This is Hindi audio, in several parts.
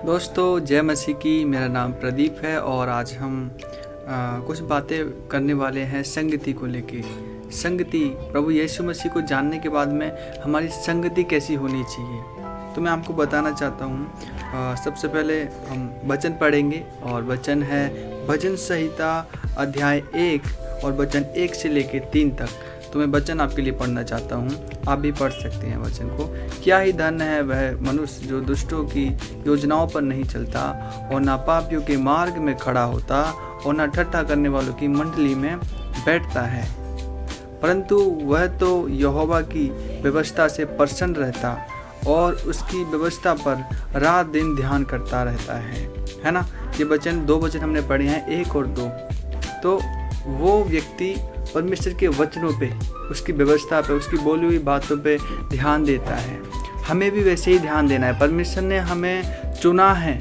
दोस्तों जय मसीह की। मेरा नाम प्रदीप है और आज हम कुछ बातें करने वाले हैं संगति को लेके। संगति, प्रभु यीशु मसीह को जानने के बाद में हमारी संगति कैसी होनी चाहिए, तो मैं आपको बताना चाहता हूँ। सबसे पहले हम वचन पढ़ेंगे और वचन है भजन संहिता अध्याय 1 और वचन 1 से लेके 3 तक। तो मैं वचन आपके लिए पढ़ना चाहता हूँ, आप भी पढ़ सकते हैं वचन को। क्या ही धन्य है वह मनुष्य जो दुष्टों की योजनाओं पर नहीं चलता और ना पापियों के मार्ग में खड़ा होता और ना ठट्ठा करने वालों की मंडली में बैठता है, परंतु वह तो यहोवा की व्यवस्था से प्रसन्न रहता और उसकी व्यवस्था पर रात दिन ध्यान करता रहता है ना। ये वचन 2 वचन हमने पढ़े हैं, 1 और 2। तो वो व्यक्ति परमेश्वर के वचनों पे, उसकी व्यवस्था पे, उसकी बोली हुई बातों पे ध्यान देता है। हमें भी वैसे ही ध्यान देना है। परमेश्वर ने हमें चुना है।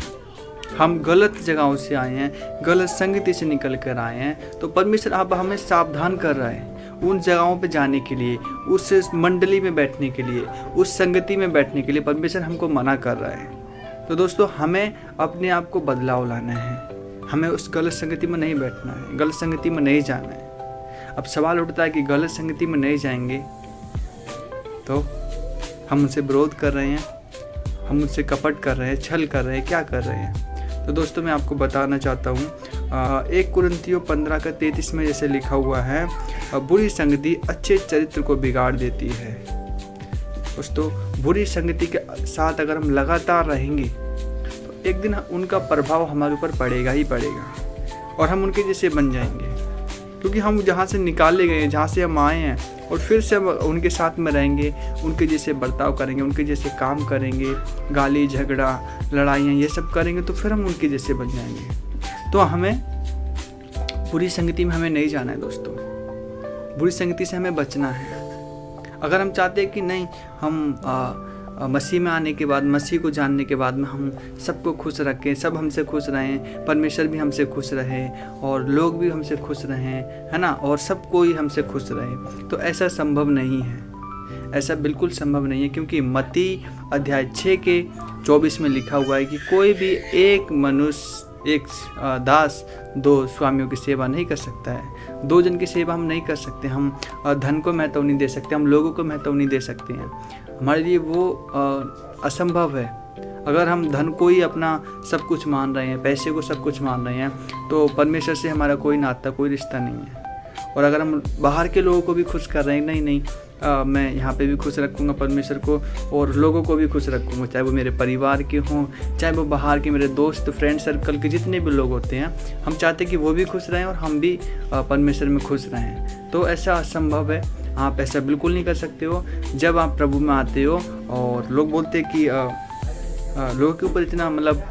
हम गलत जगहों से आए हैं, गलत संगति से निकल कर आए हैं, तो परमेश्वर अब हमें सावधान कर रहा है उन जगहों पे जाने के लिए, उस मंडली में बैठने के लिए, उस संगति में बैठने के लिए परमेश्वर हमको मना कर रहा है। तो दोस्तों हमें अपने आप को बदलाव लाना है। हमें उस गलत संगति में नहीं बैठना है, गलत संगति में नहीं जाना है। अब सवाल उठता है कि गलत संगति में नहीं जाएंगे तो हम उनसे विरोध कर रहे हैं, हम उनसे कपट कर रहे हैं, छल कर रहे हैं, क्या कर रहे हैं। तो दोस्तों मैं आपको बताना चाहता हूँ 1 कुरिन्थियों 15:33 में जैसे लिखा हुआ है, बुरी संगति अच्छे चरित्र को बिगाड़ देती है। दोस्तों बुरी संगति के साथ अगर हम लगातार रहेंगे तो एक दिन उनका प्रभाव हमारे ऊपर पड़ेगा ही पड़ेगा और हम उनके जैसे बन जाएंगे, क्योंकि हम जहाँ से निकाले गए हैं, जहाँ से हम आए हैं, और फिर से हम उनके साथ में रहेंगे, उनके जैसे बर्ताव करेंगे, उनके जैसे काम करेंगे, गाली झगड़ा लड़ाइयाँ ये सब करेंगे, तो फिर हम उनके जैसे बन जाएंगे। तो हमें बुरी संगति में हमें नहीं जाना है दोस्तों, बुरी संगति से हमें बचना है। अगर हम चाहते हैं कि नहीं, हम मसीह में आने के बाद, मसीह को जानने के बाद में हम सबको खुश रखें, सब हमसे खुश रहें, परमेश्वर भी हमसे खुश रहे और लोग भी हमसे खुश रहें, है ना, और सब कोई हमसे खुश रहे, तो ऐसा संभव नहीं है। ऐसा बिल्कुल संभव नहीं है, क्योंकि मत्ती अध्याय 6 के 24 में लिखा हुआ है कि कोई भी एक मनुष्य, एक दास 2 स्वामियों की सेवा नहीं कर सकता है। 2 जन की सेवा हम नहीं कर सकते। हम धन को महत्व नहीं दे सकते, हम लोगों को महत्व नहीं दे सकते हैं। हमारे लिए वो असंभव है। अगर हम धन को ही अपना सब कुछ मान रहे हैं, पैसे को सब कुछ मान रहे हैं, तो परमेश्वर से हमारा कोई नाता, कोई रिश्ता नहीं है। और अगर हम बाहर के लोगों को भी खुश कर रहे हैं, नहीं मैं यहाँ पे भी खुश रखूँगा परमेश्वर को और लोगों को भी खुश रखूँगा, चाहे वो मेरे परिवार के हों, चाहे वो बाहर के मेरे दोस्त, फ्रेंड सर्कल के जितने भी लोग होते हैं, हम चाहते हैं कि वो भी खुश रहें और हम भी परमेश्वर में खुश रहें। तो ऐसा असंभव है, आप ऐसा बिल्कुल नहीं कर सकते हो। जब आप प्रभु में आते हो और लोग बोलते हैं कि लोगों के ऊपर इतना, मतलब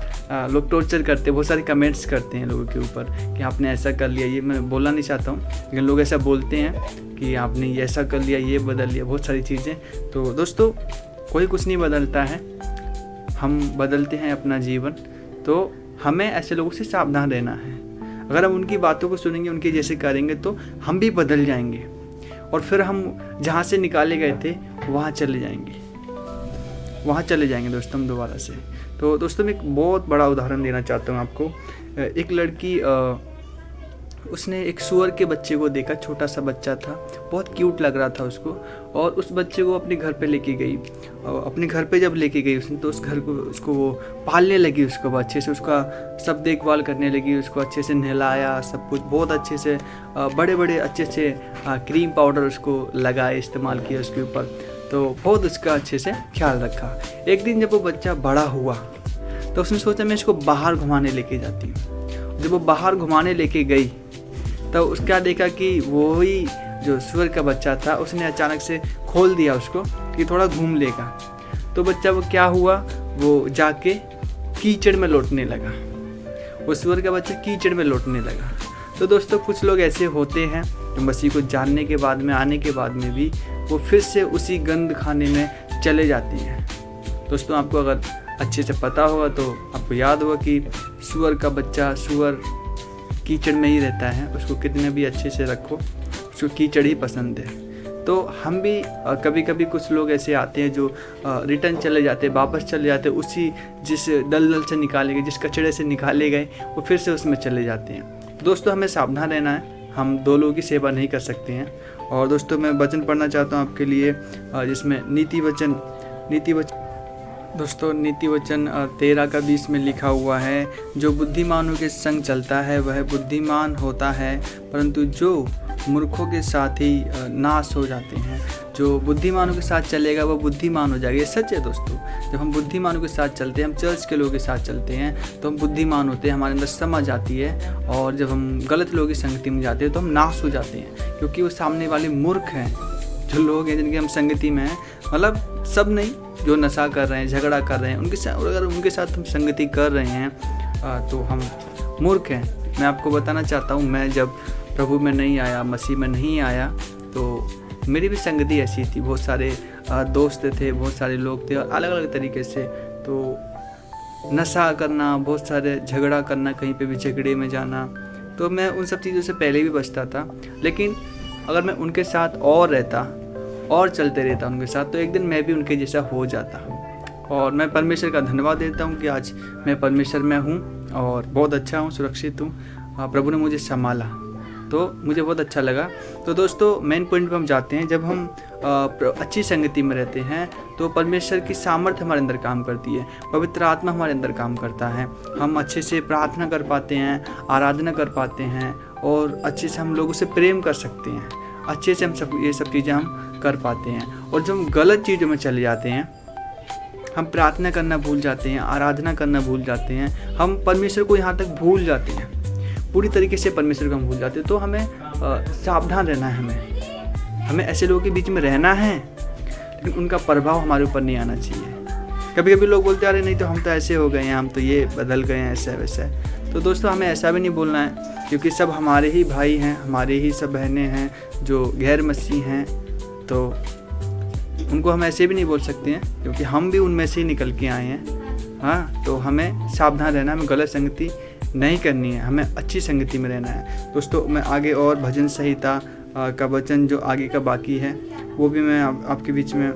लोग टॉर्चर करते हैं, बहुत सारे कमेंट्स करते हैं लोगों के ऊपर कि आपने ऐसा कर लिया, ये मैं बोलना नहीं चाहता हूँ, लेकिन लोग ऐसा बोलते हैं कि आपने ये ऐसा कर लिया, ये बदल लिया, बहुत सारी चीज़ें। तो दोस्तों कोई कुछ नहीं बदलता है, हम बदलते हैं अपना जीवन। तो हमें ऐसे लोगों से सावधान रहना है। अगर हम उनकी बातों को सुनेंगे, उनके जैसे करेंगे, तो हम भी बदल जाएंगे और फिर हम जहाँ से निकाले गए थे वहाँ चले जाएंगे दोस्तों हम दोबारा से। तो दोस्तों मैं एक बहुत बड़ा उदाहरण देना चाहता हूँ आपको। एक लड़की, उसने एक सूअर के बच्चे को देखा, छोटा सा बच्चा था, बहुत क्यूट लग रहा था उसको, और उस बच्चे को अपने घर पे लेके गई। अपने घर पे जब लेके गई उसने, तो उस घर को, उसको वो पालने लगी, उसको अच्छे से उसका सब देखभाल करने लगी, उसको अच्छे से नहलाया, सब कुछ बहुत अच्छे से, बड़े बड़े अच्छे से क्रीम पाउडर उसको लगाए, इस्तेमाल किया उसके ऊपर, तो बहुत उसका अच्छे से ख्याल रखा। एक दिन जब वो बच्चा बड़ा हुआ तो उसने सोचा मैं इसको बाहर घुमाने लेके जाती हूँ। जब वो बाहर घुमाने लेके गई तो उसका देखा कि वही जो सूअर का बच्चा था, उसने अचानक से खोल दिया उसको कि थोड़ा घूम लेगा। तो बच्चा वो क्या हुआ, वो जाके कीचड़ में लौटने लगा, वो सूअर का बच्चा कीचड़ में लौटने लगा। तो दोस्तों कुछ लोग ऐसे होते हैं जो मसीह को जानने के बाद में, आने के बाद में भी वो फिर से उसी गंद खाने में चले जाती हैं। दोस्तों आपको अगर अच्छे से पता होगा तो आपको याद होगा कि सूअर का बच्चा, सूअर कीचड़ में ही रहता है, उसको कितने भी अच्छे से रखो, उसको कीचड़ ही पसंद है। तो हम भी कभी कभी कुछ लोग ऐसे आते हैं जो रिटर्न चले जाते हैं, वापस चले जाते हैं, उसी जिस दलदल से निकाले गए, जिस कचड़े से निकाले गए, वो फिर से उसमें चले जाते हैं। तो दोस्तों हमें सावधान रहना है, हम दो लोगों की सेवा नहीं कर सकते हैं। और दोस्तों मैं वचन पढ़ना चाहता हूँ आपके लिए, जिसमें नीति वचन दोस्तों नीति वचन 13:20 में लिखा हुआ है, जो बुद्धिमानों के संग चलता है वह बुद्धिमान होता है, परंतु जो मूर्खों के साथ ही नाश हो जाते हैं। जो बुद्धिमानों के साथ चलेगा वह बुद्धिमान हो जाएगा। ये सच है दोस्तों। जब हम बुद्धिमानों के साथ चलते हैं, हम चर्च के लोगों के साथ चलते हैं, तो हम बुद्धिमान होते हैं, हमारे अंदर समझ आती है। और जब हम गलत लोगों की संगति में जाते हैं तो हम नाश हो जाते हैं, क्योंकि वो सामने वाले मूर्ख हैं। जो लोग हैं जिनकी हम संगति में हैं, मतलब सब नहीं, जो नशा कर रहे हैं, झगड़ा कर रहे हैं, अगर उनके साथ हम संगति कर रहे हैं तो हम मूर्ख हैं। मैं आपको बताना चाहता हूँ, मैं जब प्रभु में नहीं आया, मसीह में नहीं आया, तो मेरी भी संगति ऐसी थी। बहुत सारे दोस्त थे, बहुत सारे लोग थे, और अलग अलग तरीके से तो नशा करना, बहुत सारे झगड़ा करना, कहीं पे भी झगड़े में जाना। तो मैं उन सब चीज़ों से पहले भी बचता था। लेकिन अगर मैं उनके साथ और रहता और चलते रहता उनके साथ, तो एक दिन मैं भी उनके जैसा हो जाता। और मैं परमेश्वर का धन्यवाद देता हूँ कि आज मैं परमेश्वर में हूँ और बहुत अच्छा हूँ, सुरक्षित हूँ। प्रभु ने मुझे संभाला, तो मुझे बहुत अच्छा लगा। तो दोस्तों मेन पॉइंट पे हम जाते हैं। जब हम अच्छी संगति में रहते हैं तो परमेश्वर की सामर्थ्य हमारे अंदर काम करती है, पवित्र आत्मा हमारे अंदर काम करता है। हम अच्छे से प्रार्थना कर पाते हैं, आराधना कर पाते हैं, और अच्छे से हम लोगों से प्रेम कर सकते हैं। अच्छे से हम ये सब चीज़ें हम कर पाते हैं। और जब हम गलत चीज़ों में चले जाते हैं, हम प्रार्थना करना भूल जाते हैं, आराधना करना भूल जाते हैं, हम परमेश्वर को यहाँ तक भूल जाते हैं, पूरी तरीके से परमेश्वर को हम भूल जाते हैं। तो हमें सावधान रहना है। हमें ऐसे लोगों के बीच में रहना है, लेकिन उनका प्रभाव हमारे ऊपर नहीं आना चाहिए। कभी कभी लोग बोलते हैं, अरे नहीं तो हम तो ऐसे हो गए हैं, हम तो ये बदल गए हैं, ऐसा वैसा है। तो दोस्तों हमें ऐसा भी नहीं बोलना है, क्योंकि सब हमारे ही भाई हैं, हमारे ही सब बहनें हैं जो गैर मसीह हैं। तो उनको हम ऐसे भी नहीं बोल सकते हैं, क्योंकि हम भी उनमें से ही निकल के आए हैं। हाँ, तो हमें सावधान रहना, हमें गलत संगति नहीं करनी है, हमें अच्छी संगति में रहना है। दोस्तों मैं आगे और भजन संहिता का वचन जो आगे का बाकी है वो भी मैं आपके बीच में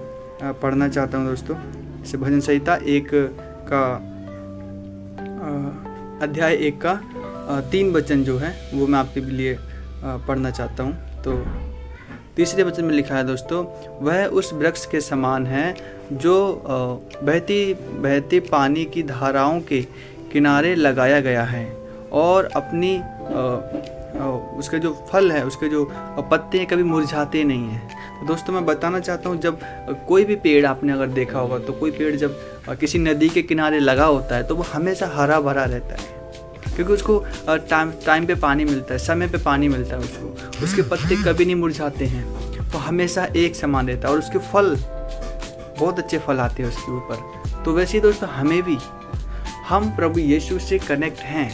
पढ़ना चाहता हूँ दोस्तों। जैसे भजन संहिता 1 का अध्याय 1 का 3 वचन जो है वो मैं आपके लिए पढ़ना चाहता हूँ। तो तीसरे वचन में लिखा है दोस्तों, वह उस वृक्ष के समान है जो बहती पानी की धाराओं के किनारे लगाया गया है, और अपनी उसके जो फल है, उसके जो पत्ते हैं, कभी मुरझाते नहीं हैं। तो दोस्तों मैं बताना चाहता हूँ, जब कोई भी पेड़ आपने अगर देखा होगा, तो कोई पेड़ जब किसी नदी के किनारे लगा होता है तो वो हमेशा हरा भरा रहता है, क्योंकि उसको टाइम पे पानी मिलता है, समय पे पानी मिलता है उसको। उसके पत्ते कभी नहीं मुरझाते हैं, वो हमेशा एक समान रहता है, और उसके फल बहुत अच्छे फल आते हैं उसके ऊपर। तो वैसे ही दोस्तों हमें भी, हम प्रभु यीशु से कनेक्ट हैं,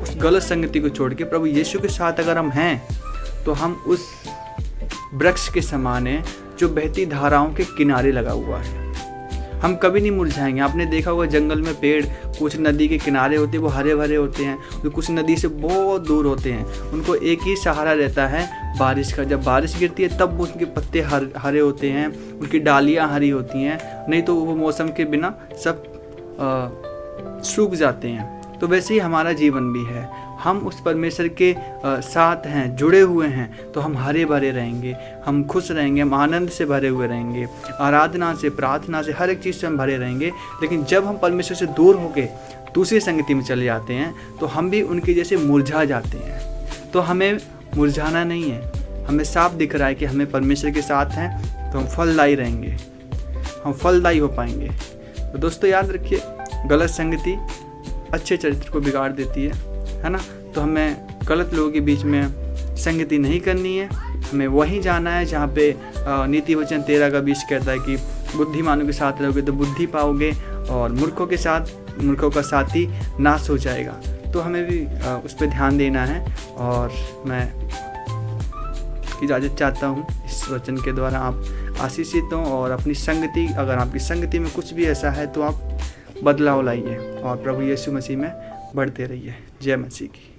उस गलत संगति को छोड़ के प्रभु यीशु के साथ अगर हम हैं, तो हम उस वृक्ष के समान हैं जो बहती धाराओं के किनारे लगा हुआ है। हम कभी नहीं मुरझाएंगे। आपने देखा होगा जंगल में पेड़ कुछ नदी के किनारे होते हैं, वो हरे भरे होते हैं, जो कुछ नदी से बहुत दूर होते हैं, उनको एक ही सहारा रहता है बारिश का। जब बारिश गिरती है तब उनके पत्ते हरे होते हैं, उनकी डालियाँ हरी होती हैं, नहीं तो वो मौसम के बिना सब सूख जाते हैं। तो वैसे ही हमारा जीवन भी है। हम उस परमेश्वर के साथ हैं, जुड़े हुए हैं, तो हम हरे भरे रहेंगे, हम खुश रहेंगे, हम आनंद से भरे हुए रहेंगे, आराधना से, प्रार्थना से, हर एक चीज़ से हम भरे रहेंगे। लेकिन जब हम परमेश्वर से दूर होकर दूसरी संगति में चले जाते हैं, तो हम भी उनके जैसे मुरझा जाते हैं। तो हमें मुरझाना नहीं है, हमें साफ दिख रहा है कि हमें परमेश्वर के साथ हैं, तो हम फलदायी रहेंगे, हम फलदायी हो पाएंगे। तो दोस्तों याद रखिए, गलत संगति अच्छे चरित्र को बिगाड़ देती है ना। तो हमें गलत लोगों के बीच में संगति नहीं करनी है, हमें वहीं जाना है जहाँ पे नीति वचन 13:20 कहता है कि बुद्धिमानों के साथ रहोगे तो बुद्धि पाओगे, और मूर्खों का साथी नाश हो जाएगा। तो हमें भी उस पर ध्यान देना है। और मैं इजाज़त चाहता हूँ, इस वचन के द्वारा आप आशीषित हों, और अपनी संगति, अगर आपकी संगति में कुछ भी ऐसा है तो आप बदलाव लाइए, और प्रभु यीशु मसीह में बढ़ते रहिए। जय मसीह की।